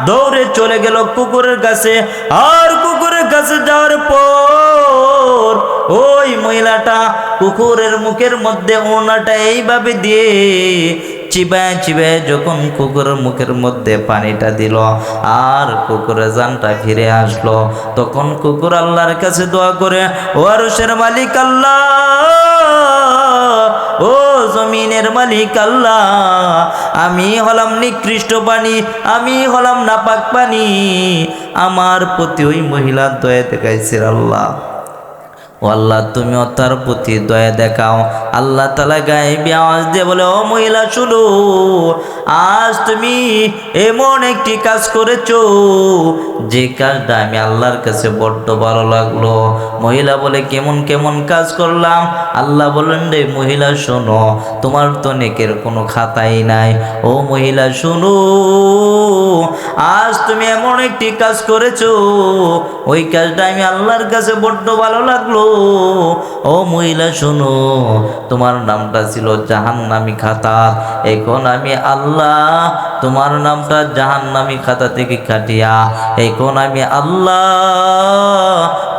দৌড়ে চলে গেল কুকুরের কাছে। আর কুকুরের কাছে যাওয়ার পর ওই মহিলাটা কুকুরের মুখের মধ্যে ওড়নাটা এইভাবে দিয়ে চিবায় চিবায় যখন কুকুরের মুখের মধ্যে পানিটা দিল আর কুকুরের জানটা ফিরে আসলো, তখন কুকুর আল্লাহর কাছে দোয়া করে, ও আরশের মালিক আল্লাহ, ও জমিনের মালিক আল্লাহ, আমি হলাম নিকৃষ্ট পানি, আমি হলাম নাপাক পানি, আমার প্রতি ওই মহিলা দয়া দেখাইছে আল্লাহ। ও আল্লাহ, তুমিও তার প্রতি দয়া দেখাও। আল্লাহ তাআলা গায়েবী আওয়াজ দিয়ে বলে, ও মহিলা শুনো, আজ তুমি এমন একটি কাজ করেছো যে কাজটা আমি আল্লাহর কাছে বড্ড ভালো লাগলো। মহিলা বলে, কেমন কেমন কাজ করলাম? আল্লাহ বলেন, রে মহিলা শোনো, তোমার তো নেকের কোনো খাতাই নাই। ও মহিলা শোনো, আজ তুমি এমন একটি কাজ করেছো, ওই কাজটা আমি আল্লাহর কাছে বড্ড ভালো লাগলো। ও মহিলা শোনো, তোমার নামটা ছিল জাহান্নামী খাতা, এখন আমি আল্লাহ তোমার নামটা জাহান্নামী খাতা থেকে কাটিয়া এখন আমি আল্লাহ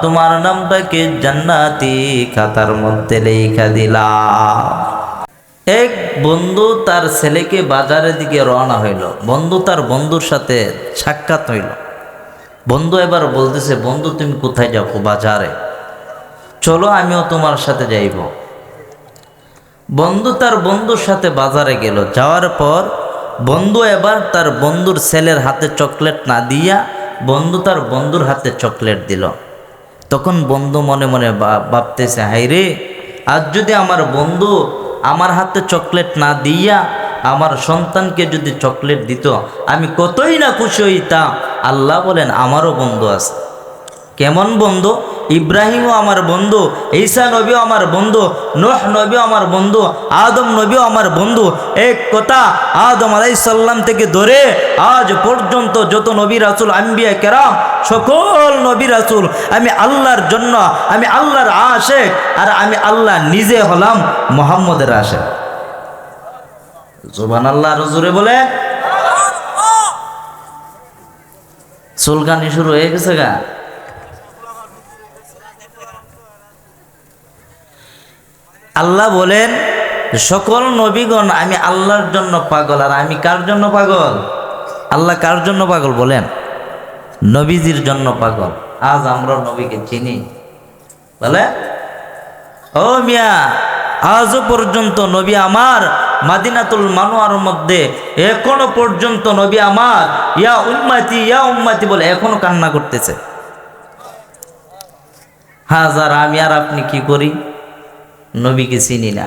তোমার নামটাকে জান্নাতি খাতার মধ্যে লেখা দিলাম। এক বন্ধু তার ছেলেকে বাজারের দিকে রওনা হইল। বন্ধু তার বন্ধুর সাথে সাক্ষাৎ হইল। বন্ধু এবার বলতেছে, বন্ধু তুমি কোথায় যাবো? বাজারে, চলো আমিও তোমার সাথে যাইব। বন্ধু তার বন্ধুর সাথে বাজারে গেল। যাওয়ার পর বন্ধু এবার তার বন্ধুর ছেলের হাতে চকলেট না দিয়া বন্ধু তার বন্ধুর হাতে চকলেট দিল। তখন বন্ধু মনে মনে ভাবতেছে, হাই রে, আজ যদি আমার বন্ধু আমার হাতে চকলেট না দিয়া আমার সন্তানকে যদি চকলেট দিত, আমি কতই না খুশি হইতাম। আল্লাহ বলেন, আমারও বন্ধু আছে। কেমন বন্ধু? ইব্রাহিমও আমার বন্ধু, ঈসা নবীও আমার বন্ধু, নূহ নবীও আমার বন্ধু, আদম নবীও আমার বন্ধু। এক কথা, আদম আলাইহিস সালাম থেকে ধরে আজ পর্যন্ত যত নবী রাসূল আম্বিয়া কেরাম, সকল নবী রাসূল আমি আল্লাহর জন্য, আমি আল্লাহর আশিক, আর আমি আল্লাহ নিজে হলাম মুহাম্মদের আশিক। সুবহানাল্লাহ। জোরে বলে। চুলকানি শুরু হয়ে গেছে গা। আল্লাহ বলেন, সকল নবীগণ আমি আল্লাহর জন্য পাগল। আর আমি কার জন্য পাগল? আল্লাহ কার জন্য পাগল বলেন? নবীজির জন্য পাগল। আজ আমরা নবীকে চিনি বলে? ও মিয়া, আজও পর্যন্ত নবী আমার মাদিনাতুল মানওয়ার মধ্যে এখনো পর্যন্ত নবী আমার ইয়া উম্মতি বলে এখনো কান্না করতেছে। হাজার আমি আর আপনি কি করি? নবীকে চিনি না।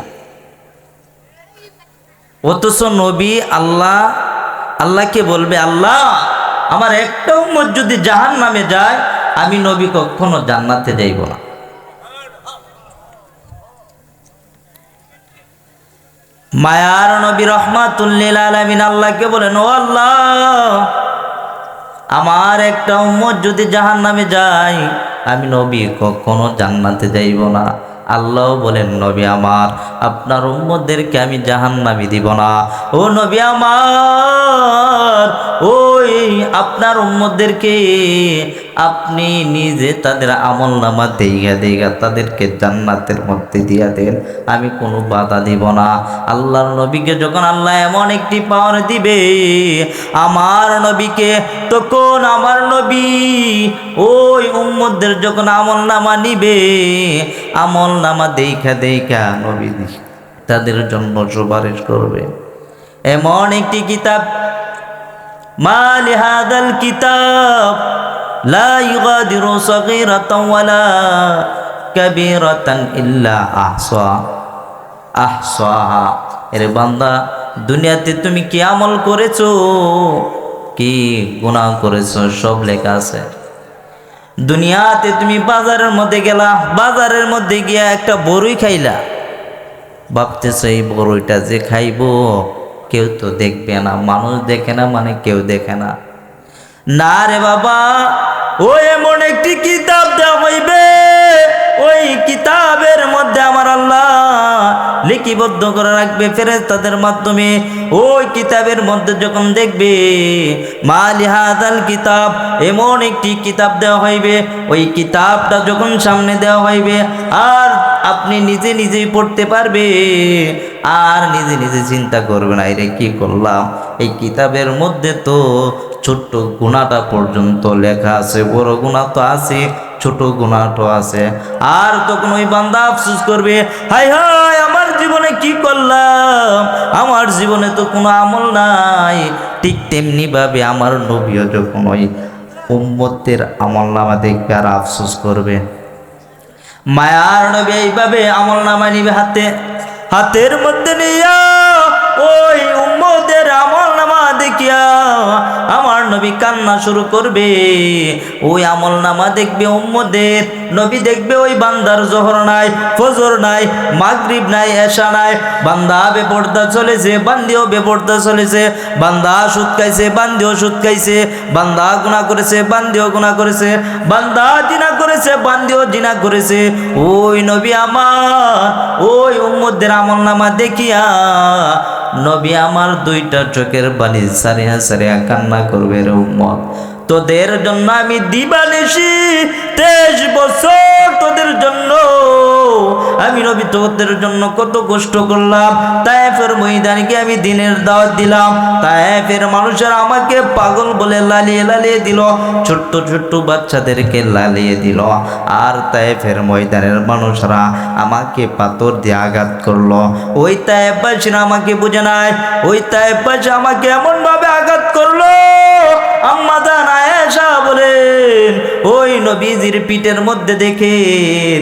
অথচ নবী আল্লাহকে বলবে, আল্লাহ আমার একটা উম্মত যদি জাহান্নামে যায়, আমি নবী কখনো জান্নাতে যাইব না। মায়ার নবী রাহমাতুল লিল আলামিন আল্লাহকে বলেন, ও আল্লাহ আমার একটা উম্মত যদি জাহান্নামে যায়, আমি নবী কখনো জান্নাতে যাইব না। আল্লাহ বলেন, নবী আমার আপনার উম্মতদেরকে আমি জাহান্নামে দিব না। ও নবী আমার, ওই আপনার উম্মতদেরকে আপনি নিজে তাদের আমলনামা দেইগা তাদেরকে জান্নাতের মধ্যে দিয়া দেন, আমি কোনো বাধা দিব না। আল্লাহর নবীকে যখন আল্লাহ এমন একটি পাওয়ার দিবে আমার নবীকে, তখন আমার নবী ওই উম্মতদের যখন আমলনামা নিবে, আমলনামা দেইখা নবী তাদের জন্য সুপারিশ করবে। এমন একটি কিতাব, মা লিহাদাল কিতাব লা ইউগাদিরু সাগীরাতান ওয়ালা কাবীরাতান ইল্লা আহসাহা। এর বান্দা, দুনিয়াতে তুমি কি আমল করেছো, কি গুনাহ করেছো, সব লেখা আছে। দুনিয়াতে তুমি বাজারের মধ্যে গেলা, বাজারের মধ্যে গিয়া একটা বড়ই খাইলা, ভাবতেছ এই বড়ইটা যে খাইবো কেউ তো দেখবে না, মানুষ দেখে না, মানে কেউ দেখে না। না রে বাবা, ও এমন একটি কিতাব দেওয়া হইবে, ওই কিতাবের মধ্যে আমার আল্লাহ লিপিবদ্ধ করে রাখবে ফেরেশতাদের মাধ্যমে। ওই কিতাবের মধ্যে যখন দেখবে মালি হাদাল কিতাব, এমন একটি কিতাব দেওয়া হইবে, ওই কিতাবটা যখন সামনে দেওয়া হইবে আর আপনি নিজে নিজেই পড়তে পারবে আর নিজে নিজে চিন্তা করবে না, এরে কি করলাম, এই কিতাবের মধ্যে তো ছোট্ট গুণাটা পর্যন্ত লেখা আছে, বড় গুণা তো আছে, ছোট গুণাটো আছে। আর তখন ওই বান্দা আফসোস করবে, হাই হাই আমার জীবনে কি করলাম, আমার জীবনে তো কোনো আমল নাই। ঠিক তেমনি ভাবে আমার নবীও যখন ওই উম্মতের আমলনামা দেখবে আর আফসোস করবে। মায়ার নবী এইভাবে আমলনামা নিবে হাতের মধ্যে নিয়া ওই উম্মতের আমলনামা দেখিয়া আমার নবী কান্না শুরু করবে। ওই আমলনামা দেখবে উম্মতের, নবী দেখবে ওই বান্দার জোহর নাই, ফজর নাই, মাগরিব নাই, এশা নাই, বান্দা বেপরদা চলেছে, বান্দিও বেপরদা চলেছে, বান্দা সুদ খাইছে, বান্দিও সুদ খাইছে, বান্দা গুনাহ করেছে, বান্দিও গুনাহ করেছে, বান্দা জিনা করেছে, বান্দিও জিনা করেছে। ওই নবী আমার ওই উম্মতের আমলনামা দেখিয়া নবী আমার দুইটা চোখের বালি সারিয়া সারিয়া কান্না করবে, রে উম্মত তোদের জন্য আমি দিবানিশি 23 বছর তোদের জন্য আমি নবী তোদের জন্য কত কষ্ট করলাম। তায়েফের ময়দানে গিয়ে আমি দিনের দাওয়াত দিলাম, তায়েফের মানুষেরা আমাকে পাগল বলে লালিয়ে লালিয়ে দিল, ছোট্ট ছোট্ট বাচ্চাদেরকে লালিয়ে দিল। আর তায়েফের ময়দানের মানুষরা আমাকে পাথর দিয়ে আঘাত করলো। ওই তায়েফবাসীরা আমাকে বুঝে নাই, ওই তায়েফবাসী আমাকে এমন ভাবে আঘাত করলো, আম্মা জান আয়েশা বলেন ওই নবীজির পিঠের মধ্যে দেখেন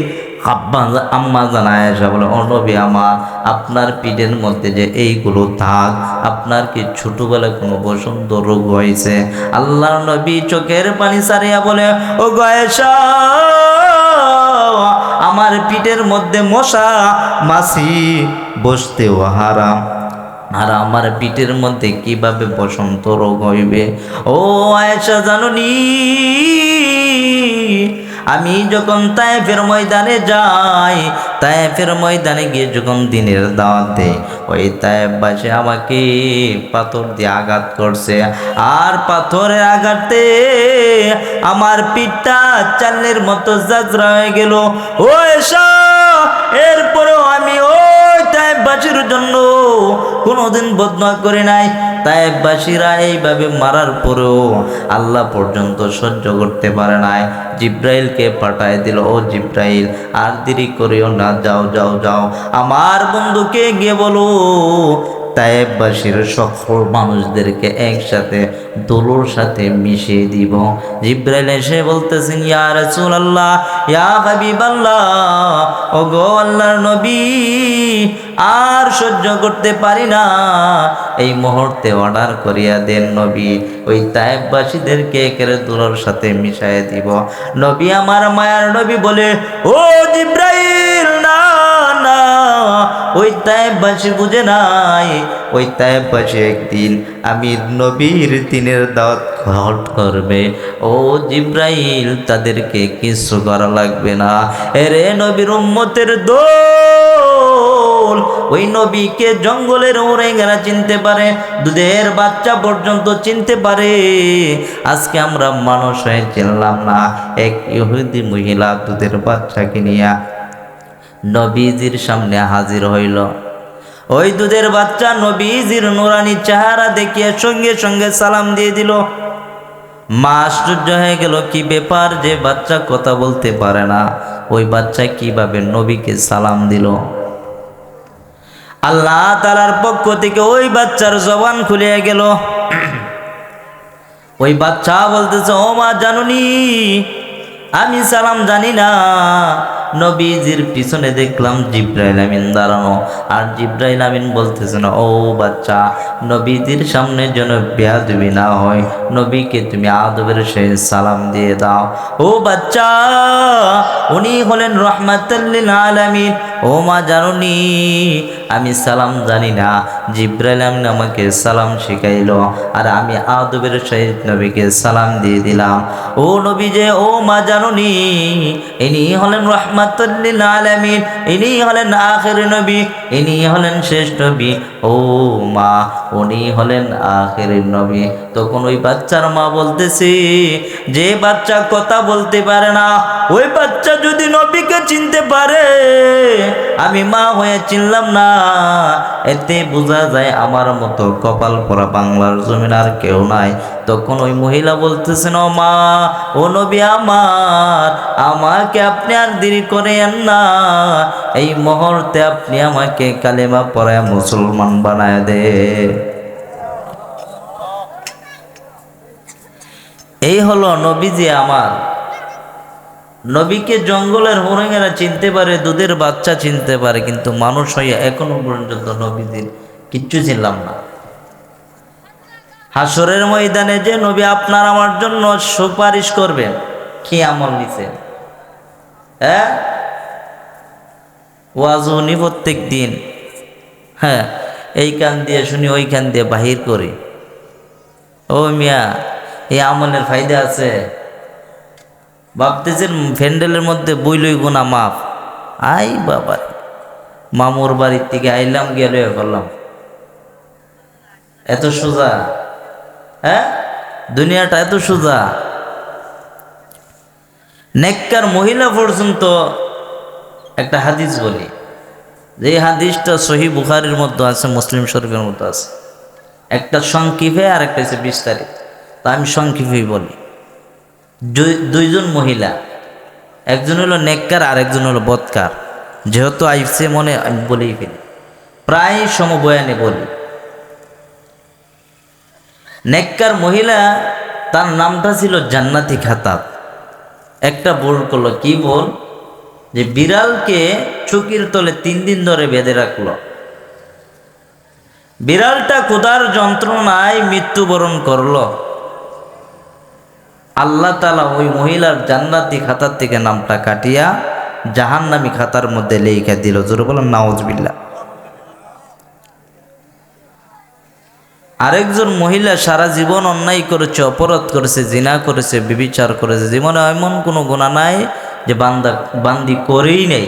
আম্মা জান আয়েশা বলে, ও নবী আমার, আপনার পিঠের মধ্যে যে এইগুলো থাক, আপনার কি ছোটবেলায় কোনো বসন্ত রোগ হয়েছে? আল্লাহর নবী চোখের পানি সারিয়া বলে, ও গো আয়েশা, আমার পিঠের মধ্যে মশা মাছি বসতেও হারাম, আর আমার পিঠের মধ্যে কিভাবে বসন্ত রোগ হইবে? ও আয়েশা জানুনি, আমি যখন তায়েফের ময়দানে যাই, তায়েফের ময়দানে গিয়ে যখন দিনের দাওয়াত দেয়, ওই তায়েফবাসী আমাকে পাথর দিয়ে আঘাত করছে, আর পাথরের আঘাতে আমার পিঠটা চালের মতো জাজরা হয়ে গেল। ও আয়েশা, এরপরেও আমি ওই তায়েফবাসীর জন্য কোনোদিন বদদোয়া করে নাই। তায়েফবাসীরা এইভাবে মারার পরেও আল্লাহ পর্যন্ত সহ্য করতে পারে নাই, জিব্রাইলকে পাঠায় দিল, ও জিব্রাইল আর দেরি করিও না, যাও যাও যাও, আমার বন্ধুকে গিয়ে বলো তায়েফবাসীর সকল মানুষদেরকে একসাথে দোলোর সাথে মিশিয়ে দিব। জিব্রাইল এসে বলতেছেন, ইয়া রাসূলুল্লাহ, ইয়া হাবিবাল্লাহ, ওগো আল্লাহর নবী, আর সহ্য করতে পারি না, এই মুহূর্তে অর্ডার করিয়া দেন নবী, ওই তায়েফবাসীদেরকে একেবারে দোলোর সাথে মিশিয়ে দিব। নবী আমার মায়ার নবী বলে, ও জিব্রাইল, না না, ওই তায়েফবাসী বুঝে নাই, ওই তায়েফবাসী একদিন আমি নবীর দিনের দাওয়াত গ্রহণ করবে। ও জিব্রাইল, তাদেরকে কিছু করা লাগবে না, এরে নবীর উম্মতের দল, ওই নবীকে জঙ্গলের ওরেঙ্গারা চিনতে পারে, দুধের বাচ্চা পর্যন্ত চিনতে পারে। আজকে আমরা মানুষ হয়ে চিনলাম না। এক ইহুদি মহিলা দুধের বাচ্চাকে নিয়ে নবীজির সামনে হাজির হইল। ওই দুধের বাচ্চা নবীজির নুরানি চেহারা দেখিয়ে সঙ্গে সঙ্গে সালাম দিয়ে দিল। মা আশ্চর্য হয়ে গেল, কি ব্যাপার, যে বাচ্চা কথা বলতে পারে না, ওই বাচ্চা কিভাবে নবীকে সালাম দিল? আল্লাহ তাআলার পক্ষ থেকে ওই বাচ্চার জবান খুলে গেল। ওই বাচ্চা বলতেছে, ও মা জানুনি, আমি সালাম জানি না। নবীজির পিছনে দেখলাম জিব্রাইল আমিন দাঁড়ানো, আর জিব্রাইল আমিন বলতেছে না, ও বাচ্চা, নবীজির সামনে যেন বেয়াদবি না হয়, নবীকে তুমি আদবের সহিত সালাম দিয়ে দাও। ও বাচ্চা, উনি হলেন রাহমাতুল লিল আলামিন। ও মা জানুনি, আমি সালাম জানি না, জিব্রাইল আমিন আমাকে সালাম শিখাইলো, আর আমি আদবের সহিত নবীকে সালাম দিয়ে দিলাম। ও নবী যে, ও মা জানুনি, ইনি হলেন রাহমাতুল লিল আলামিন, ইনি হলেন আখের নবী, ইনি হলেন শেষ নবী। ও মা, উনি হলেন আখের নবী। তখন ওই বাচ্চার মা বলতেছে, যে বাচ্চা কথা বলতে পারে না, ওই বাচ্চা যদি নবীকে চিনতে পারে, আমি মা হয়ে চিনলাম না, এতে বোঝা যায় আমার মতো কপাল পরা বাংলার জমিন আর কেউ নাই। তখন ওই মহিলা বলতেছেন, ও মা, ও নবী আমার, আমাকে আপনি আর দেরি করেন না, এই মুহূর্তে আপনি আমাকে কালেমা পড়ায় মুসলমান বানায় দে। এই হলো নবীজি আমার। নবীকে জঙ্গলের হরিণেরা চিনতে পারে, দুধের বাচ্চা চিনতে পারে, কিন্তু মানুষ হইয়া এখনো পর্যন্ত নবীজির কিচ্ছু চিনলাম না। হাসরের ময়দানে যে নবী আপনার আমার জন্য সুপারিশ করবেন, কি আমল নিছেন? হ্যাঁ, ওয়াজ উনি প্রত্যেক দিন, হ্যাঁ, এই কান দিয়ে শুনি ওই কান দিয়ে বাহির করি। ও মিয়া, এই আমলের ফায়দা আছে? ভাবতেছেন ফ্যান্ডেলের মধ্যে বইলই গুণা মাফ। আই বাবা, মামুর বাড়ির থেকে আইলাম, গেলে করলাম, এত সোজা? হ্যাঁ, দুনিয়াটা এত সোজা? নেককার মহিলা পর্যন্ত একটা হাদিস বলি, যে হাদিসটা সহিহ বুখারীর মধ্যে আছে, মুসলিম শরীফের মধ্যে আছে। একটা সংক্ষেপে আর একটা হচ্ছে বিস্তারিত। তা আমি সংক্ষেপেই বলি। দুইজন মহিলা, একজন হলো নেককার আর একজন হলো বদকার। যেহেতু আইসে মনে আমি বলেই ফেলি, প্রায় সমবয়ানে বলি। নেককার মহিলা, তার নামটা ছিল জান্নাতি খাতাব। একটা বল করলো, কি বল, যে বিড়ালকে চকির তলে 3 দিন ধরে বেঁধে রাখলো। বিড়ালটা ক্ষুধার যন্ত্রণায় মৃত্যুবরণ করলো। আল্লাহ তাআলা ওই মহিলার জান্নাতি খাতার থেকে নামটা কাটিয়া জাহান্নামী খাতার মধ্যে লেখা দিল। জোরে বলেন নাউজুবিল্লাহ। আরেকজন মহিলা সারা জীবন অন্যায় করেছে, অপরাধ করেছে, জিনা করেছে, ব্যভিচার করেছে, জীবনে এমন কোনো গুনাহ নাই যে বান্দি করেই নেই।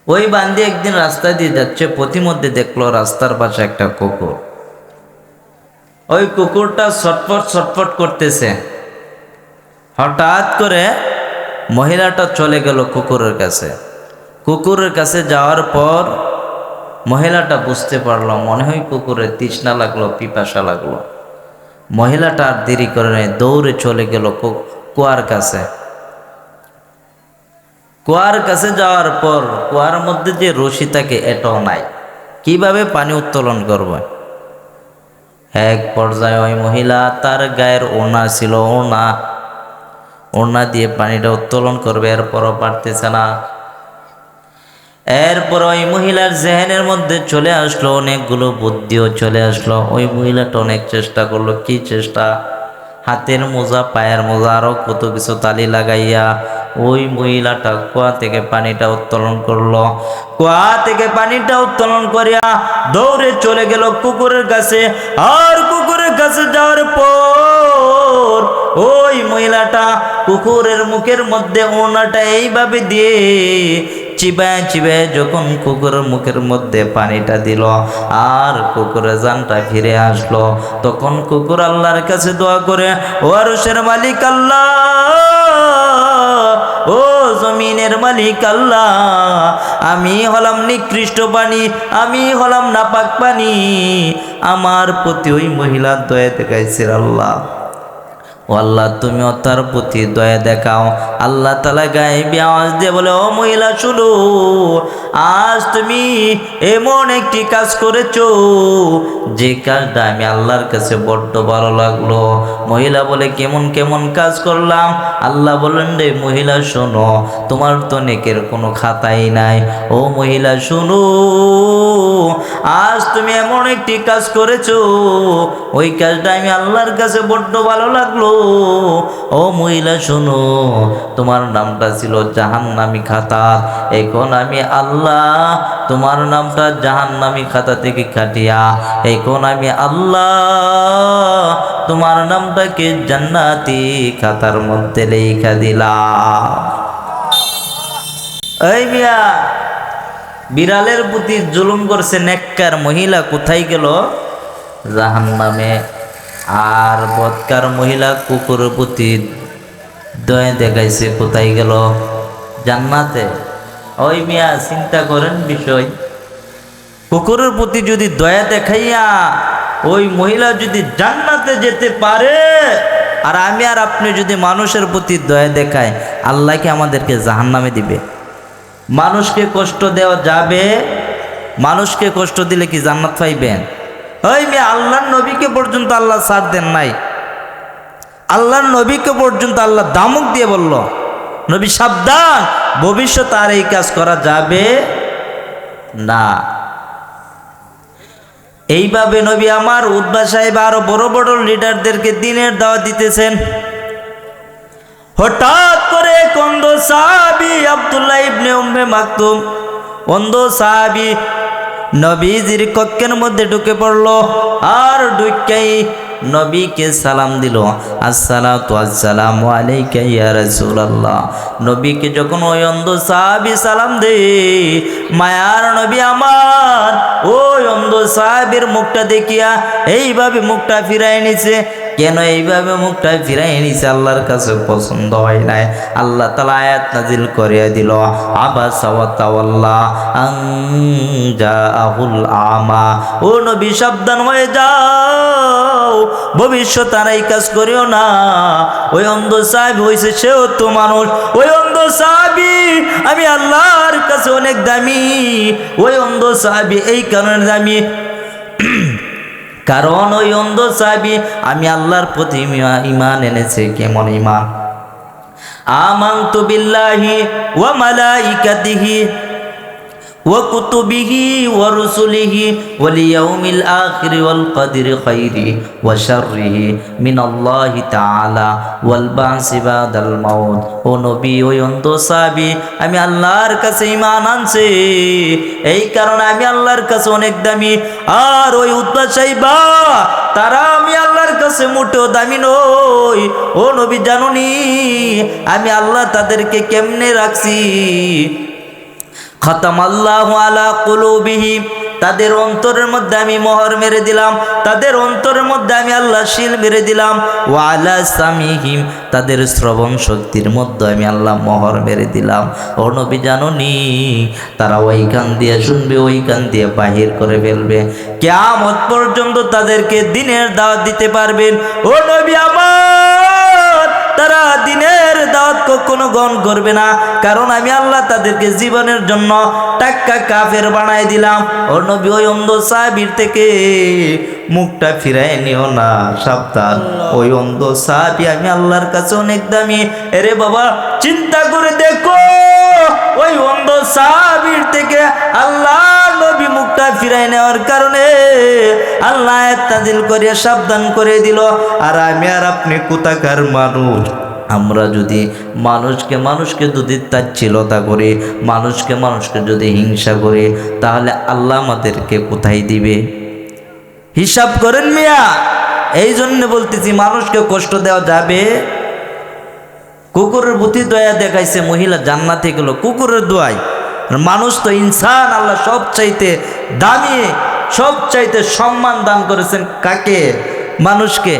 ওই বান্দি একদিন রাস্তা দিয়ে যাচ্ছে, পথিমধ্যে দেখলো রাস্তার পাশে একটা কুকুর। ওই কুকুরটা ছটফট ছটফট করতেছে। হঠাৎ করে মহিলাটা চলে গেল কুকুরের কাছে। কুকুরের কাছে যাওয়ার পর মহিলাটা বুঝতে পারলো, মনে হয় কুকুরের তৃষ্ণা লাগলো, পিপাসা লাগলো। মহিলাটা আর দেরি করে নাই, দৌড়ে চলে গেল কুয়ার কাছে। কুয়ার কাছে যাওয়ার পর কুয়ার মধ্যে যে রশি থাকে এটাও নাই, কিভাবে পানি উত্তোলন করবে? এক পর্যায়ে ওই মহিলা, তার গায়ের ওড়না ছিল, ওড়না দিয়ে পানিটা উত্তোলন করবে, এরপরও পারতেছে না। এরপর ওই মহিলার জেহেনের মধ্যে চলে আসলো অনেকগুলো বুদ্ধিও চলে আসলো। ওই মহিলাটা অনেক চেষ্টা করলো। কি চেষ্টা? হাতের মোজা, পায়ের মোজা, আরও কত কিছু তালি লাগাইয়া ওই মহিলাটা কুয়া থেকে পানিটা উত্তোলন করলো। কুয়া থেকে পানিটা উত্তোলন করিয়া দৌড়ে চলে গেল কুকুরের কাছে। আর কুকুরের কাছে যাওয়ার পর ওই মহিলাটা কুকুরের মুখের মধ্যে ওড়নাটা এইভাবে দিয়ে চিবায় চিবায় যখন কুকুরের মুখের মধ্যে পানিটা দিল আর কুকুরের জানটা ফিরে আসলো, তখন কুকুর আল্লাহর কাছে দোয়া করে, ও আরশের মালিক আল্লাহ, ও জমিনের মালিক আল্লাহ, আমি হলাম নিকৃষ্ট পানি, আমি হলাম নাপাক পানি, আমার প্রতি ওই মহিলা দয়া দেখাইছে আল্লাহ। ও আল্লাহ, তুমিও তার প্রতি দয়া দেখাও। আল্লাহ তাআলা গায়েবী আওয়াজ দিয়ে বলে, ও মহিলা শুনো, আজ তুমি এমন একটি কাজ করেছো যে কাজটা আমি আল্লাহর কাছে বড্ড ভালো লাগলো। মহিলা বলে, কেমন কেমন কাজ করলাম? আল্লাহ বলেন, রে মহিলা শোনো, তোমার তো নেকের কোনো খাতাই নাই। ও মহিলা শোনো, আজ তুমি এমন একটি কাজ করেছো, ওই কাজটা আমি আল্লাহর কাছে বড্ড ভালো লাগলো। ও মহিলা শোনো, তোমার নামটা ছিল জাহান্নামী খাতা, এখন আমি আল্লাহ তোমার নামটা জাহান্নামী খাতা থেকে কাটিয়া এখন আমি আল্লাহ তোমার নামটাকে জান্নাতি খাতার মধ্যে লেখা দিলাম। এই মিয়া, বিড়ালের প্রতি জুলুম করছে নেককার মহিলা, কোথায় গেল? জাহান্নামে। আর বদকার মহিলা কুকুরের প্রতি দয়া দেখাইছে, কোথায় গেল? জান্নাতে। ওই মিয়া, চিন্তা করেন বিষয়। কুকুরের প্রতি যদি দয়া দেখাইয়া ওই মহিলা যদি জান্নাতে যেতে পারে, আর আমি আর আপনি যদি মানুষের প্রতি দয়া দেখাই, আল্লাহ কি আমাদেরকে জাহান্নামে দিবে? মানুষকে কষ্ট দেওয়া যাবে? মানুষকে কষ্ট দিলে কি জান্নাত পাইবেন? ওই মেয়ে, আল্লাহর নবীকে পর্যন্ত আল্লাহ ছাড় দেন নাই। আল্লাহর নবীকে পর্যন্ত আল্লাহ দামক দিয়ে বলল, নবী সাবধান, ভবিষ্যতে আর এই কাজ করা যাবে না। এইভাবে নবী আমার উদ্বা সাহেব আরো বড় বড় লিডারদেরকে দিনের দাওয়াত দিতেছেন। হঠাৎ করে এক অন্ধ সাহাবী আব্দুল্লাহ ইবনে উম্মে মাকতুম, অন্ধ সাহাবী নবীজির কক্ষের মধ্যে ঢুকে পড়ল। আর ঢুকেই নবীকে সালাম দিল, আসসালাতু আসসালামু আলাইকা ইয়া রাসূলুল্লাহ। নবীকে যখন ওই অন্ধ সাহাবী সালাম দে, মায়ার নবী আমার ওই অন্ধ সাহাবীর মুখটা দেখিয়া এইভাবে মুখটা ফিরাই নিছে। কেন এইভাবে মুখটা ফিরাই নিছে? আল্লাহর কাছে পছন্দ হয় নাই। আল্লাহ তাআলা আয়াত নাজিল করিয়া দিল, আবাসা ওয়া তাওয়াল্লা আন জাআহুল আমা। ও নবী, সাবধান হয়ে যাও, ভবিষ্যতে আর এই কাজ করিও না। ওই অন্ধ সাহাবী হইছে সেও তো মানুষ। ওই অন্ধ সাহাবী আমি আল্লাহর কাছে অনেক দামি। ওই অন্ধ সাহাবী এই কারণে দামি, কারণ ওই অন্ধ সাহাবী আমি আল্লাহর প্রতি ঈমান এনেছে। কেমন ঈমান? আমানতু বিল্লাহি ওয়া মালাইকাতিহি ওয়া কুতুবিহি ওয়া রুসুলিহি ওয়াল ইয়াউমিল আখির ওয়াল কদরি খাইরি ওয়া শাররিহি মিনাল্লাহি তাআলা ওয়াল বা'সি বাদাল মাউত। ও নবী, ওই অন্ধ সাহাবী আমি আল্লাহর কাছে ঈমান আনছে, এই কারণে আমি আল্লাহর কাছে অনেক দামি। আর ওই উতবা সাইবা, তারা আমি আল্লাহর কাছে মোটেও দামি নই। ও নবী, জানুনি আমি আল্লাহ তাদেরকে কেমনে রাখছি? খাতামাল্লাহু আলা কুলুবিহিম, তাদের অন্তরের মধ্যে আমি মোহর মেরে দিলাম। তাদের অন্তরের মধ্যে আমি আল্লাহ শিল মেরে দিলাম। ওয়া আলা সামিহিম, তাদের শ্রবণ শক্তির মধ্যে আমি আল্লাহ মোহর মেরে দিলাম। ও নবী, জানুনি তারা ওই কান দিয়ে শুনবে, ওই কান দিয়ে বাহির করে ফেলবে। কিয়ামত পর্যন্ত তাদেরকে দিনের দাওয়াত দিতে পারবেন। ও নবী আমার, তারা দিনের দাওয়াত কখনো গ্রহণ করবে না, কারণ আমি আল্লাহ তাদেরকে জীবনের জন্য টাক্কা কাফের বানাই দিলাম। ও নবী, ওই অন্ধ সাহাবীর থেকে মুখটা ফিরাই নিও না, সাবধান। ওই অন্ধ সাহাবী আমি আল্লাহর কাছে অনেক দামি। এরে বাবা, চিন্তা করে দেখো, ওই অন্ধ সাহাবীর থেকে আল্লাহ নবী মুখটা ফিরাই নেওয়ার কারণে আল্লাহ আয়াত নাযিল করে সাবধান করে দিল। আর আমি আর আপনি কোথাকার মানুষ? আমরা যদি মানুষকে যদি তাচ্ছিলতা করি, মানুষকে যদি হিংসা করি, তাহলে আল্লাহ আমাদেরকে কোথায় দিবে? হিসাব করেন মিয়া। এই জন্য বলতেছি, মানুষকে কষ্ট দেওয়া যাবে? কুকুরের প্রতি দয়া দেখাইছে মহিলা, জান্নাতে গেল কুকুরের দোয়ায়। মানুষ তো ইনসান, আল্লাহ সব চাইতে দামি, সব চাইতে সম্মান দান করেছেন কাকে? মানুষকে।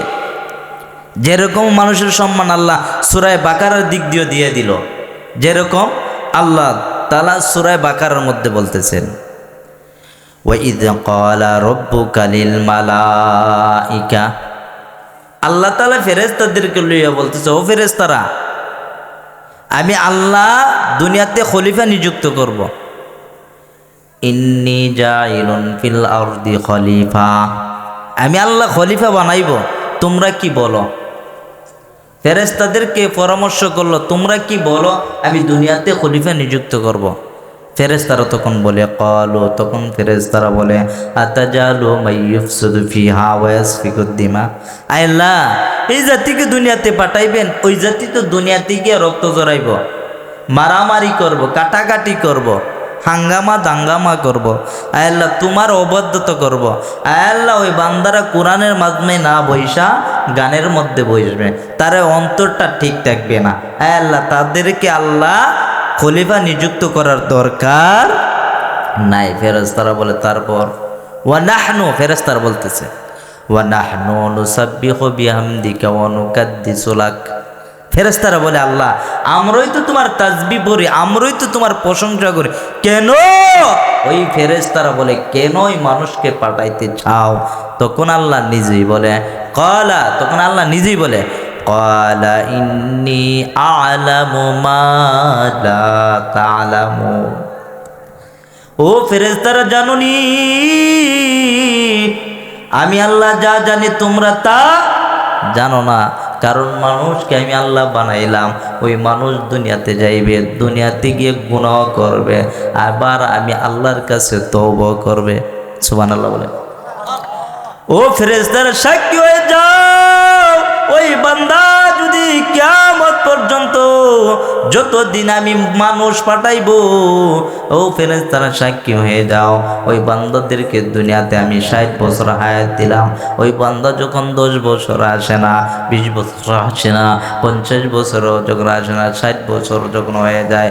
যেরকম মানুষের সম্মান আল্লাহ সূরা বাকারার দিক দিয়ে দিয়ে দিল, যেরকম আল্লাহ তাআলা সূরা বাকারার মধ্যে বলতেছেন, ওয়াইদ ক্বালা রাব্বুকা লিল মালাইকা। আল্লাহ তাআলা ফেরেশতাদেরকে লইয়া বলতেছে, ও ফেরেশতারা, আমি আল্লাহ দুনিয়াতে খলিফা নিযুক্ত করব। ইন্নী জাইলুন ফিল আরদি খলিফা, আমি আল্লাহ খলিফা বানাইব, তোমরা কি বলো? ফেরেশতাদেরকে পরামর্শ করলো, তোমরা কি বলো আমি দুনিয়াতে খলিফা নিযুক্ত করব? ফেরেশতারা তখন বলে, ক্বালু, তখন ফেরেশতারা বলে, আতাজালু মাইয়ুফসিদু ফিহা ওয়া ইয়াসফিকুদ দিমা। আল্লাহ, এই জাতিকে দুনিয়াতে পাঠাইবেন, ওই জাতি তো দুনিয়াতে গিয়ে রক্ত জড়াইব, মারামারি করব, কাটাকাটি করব, হাঙ্গামা দাঙ্গামা করব। আল্লাহ, তোমার অবাধ্যতা করব। আল্লাহ, ওই বান্দারা কোরআনের মাধ্যমে না বইসা গানের মধ্যে বসবে, তার অন্তরটা ঠিক থাকবে না। আল্লাহ, তাদেরকে আল্লাহ খলিফা নিযুক্ত করার দরকার নাই। ফেরেশতারা বলে তারপর ওয়া নাহনু, ফেরেশতারা বলতেছে ওয়া নাহনু নুসাব্বিহু বিহামদিকা ওয়া নুকাদ্দিসু লাক। ফেরেশতারা বলে আল্লাহ আমরাই তো তোমার তাসবিহ পড়ি, আমরাই তো তোমার প্রশংসা করি, কেন? ওই ফেরেশতারা বলে কেন ওই মানুষকে পাঠাইতে চাও? তখন আল্লাহ নিজেই বলে ক্বালা, তখন আল্লাহ নিজেই বলে ক্বালা ইন্নী আ'লামু মা লা তা'লামুন। ও ফেরেশতারা জানোনি আমি আল্লাহ যা জানি তোমরা তা জানো না। কারণ মানুষকে আমি আল্লাহ বানাইলাম, ওই মানুষ দুনিয়াতে যাইবে, দুনিয়াতে গিয়ে গুনাহ করবে, আবার আমি আল্লাহর কাছে তওবা করবে। সুবহানাল্লাহ বলে। ও ফেরেশতারা সাক্ষী হয়ে যাও, ওই বান্দা যদি কিয়ামত পর্যন্ত যতদিন আমি মানুষ পাঠাইবো, ও ফেরেশতারা সাক্ষী হয়ে যাও, ওই বান্দাদেরকে দুনিয়াতে আমি 60 বছর হায়াত দিলাম। ওই বান্দা যখন 10 বছর আসে না, 20 বছর আসে না, 50 বছরও যখন আসে না, 60 বছর যখন হয়ে যায়,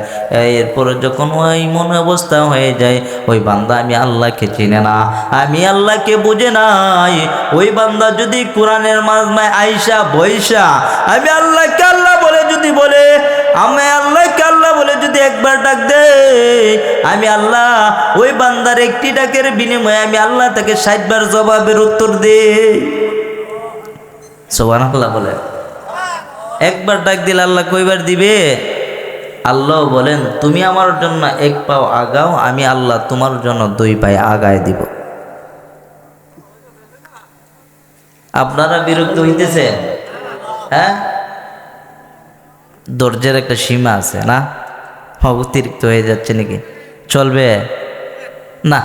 এরপরে যখন ওই মন অবস্থা হয়ে যায়, ওই বান্দা আমি আল্লাহকে চিনে না, আমি আল্লাহকে বুঝে নাই। ওই বান্দা যদি কোরআনের মাজমায় আইসা বৈশা আমি আল্লাহকে আল্লাহ বলে যদি বলে, আমি আল্লাহকে আল্লাহ বলে যদি একবার ডাক দে, আমি আল্লাহ ওই বান্দার একটি ডাকের বিনিময়ে আমি আল্লাহ তাকে 60 বার জবাবের উত্তর দে। সুবহানাল্লাহ বলে। একবার ডাক দিলে আল্লাহ কয়বার দিবে? আল্লাহ বলেন তুমি আমার জন্য 1 পাও আগাও, আমি আল্লাহ তোমার জন্য 2 পায়ে আগায় দিব। আপনারা বিরক্ত হইতেছে? হ্যাঁ, ধৈর্যের একটা সীমা আছে না? অতিরিক্ত হয়ে যাচ্ছে নাকি? চলবে না?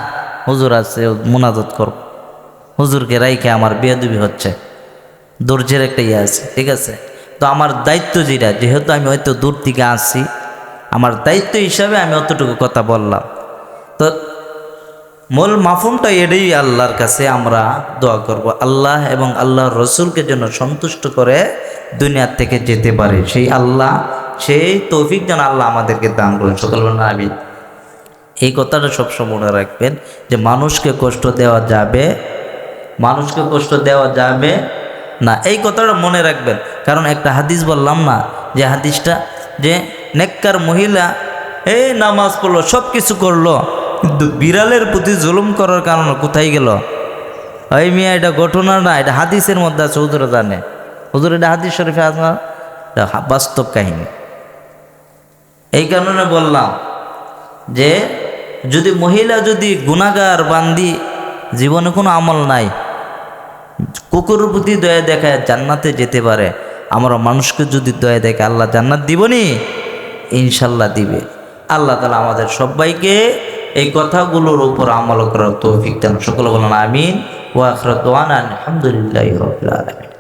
হুজুর আছে, মুনাজাত কর, হুজুরকে রাইখে আমার বেয়াদবি হচ্ছে, ধৈর্যের একটা ইয়ে আছে, ঠিক আছে? তো আমার দায়িত্ব যেটা, যেহেতু আমি হয়তো দূর থেকে আসছি, আমার দায়িত্ব হিসাবে আমি অতটুকু কথা বললাম। তো মূল মাফহুমটা এটাই, আল্লাহর কাছে আমরা দোয়া করব আল্লাহ এবং আল্লাহর রসুলকে যেন সন্তুষ্ট করে দুনিয়ার থেকে যেতে পারে, সেই আল্লাহ, সেই তৌফিক যেন আল্লাহ আমাদেরকে দান করেন। সকল বলেন আমিন। এই কথাটা সবসময় মনে রাখবেন যে মানুষকে কষ্ট দেওয়া যাবে, মানুষকে কষ্ট দেওয়া যাবে না, এই কথাটা মনে রাখবেন। কারণ একটা হাদিস বললাম না, যে হাদিসটা যে নেককার মহিলা এই নামাজ পড়লো, সব কিছু করলো, কিন্তু বিড়ালের প্রতি জুলুম করার কারণে কোথায় গেল? ওই মিয়া, এটা ঘটনা না, এটা হাদিসের মধ্যে আছে, হুজুরে জানে, হুজুর এটা হাদিস শরীফে আছে না, এটা বাস্তব কাহিনী। এই কারণে বললাম যে যদি মহিলা যদি গুনাহগার বান্দি, জীবনে কোনো আমল নাই, কুকুরের প্রতি দয়া দেখায় জান্নাতে যেতে পারে, আমরা মানুষকে যদি দয়া দেখে আল্লাহ জান্নাত দিবনি? ইনশাল্লাহ দিবে। আল্লাহ তাআলা আমাদের সবাইকে এই কথাগুলোর উপর আমল করার তৌফিক দান। সকলে বলেন আমিন। ওয়া আখিরু দাওয়ানা আলহামদুলিল্লাহি রাব্বিল আলামিন।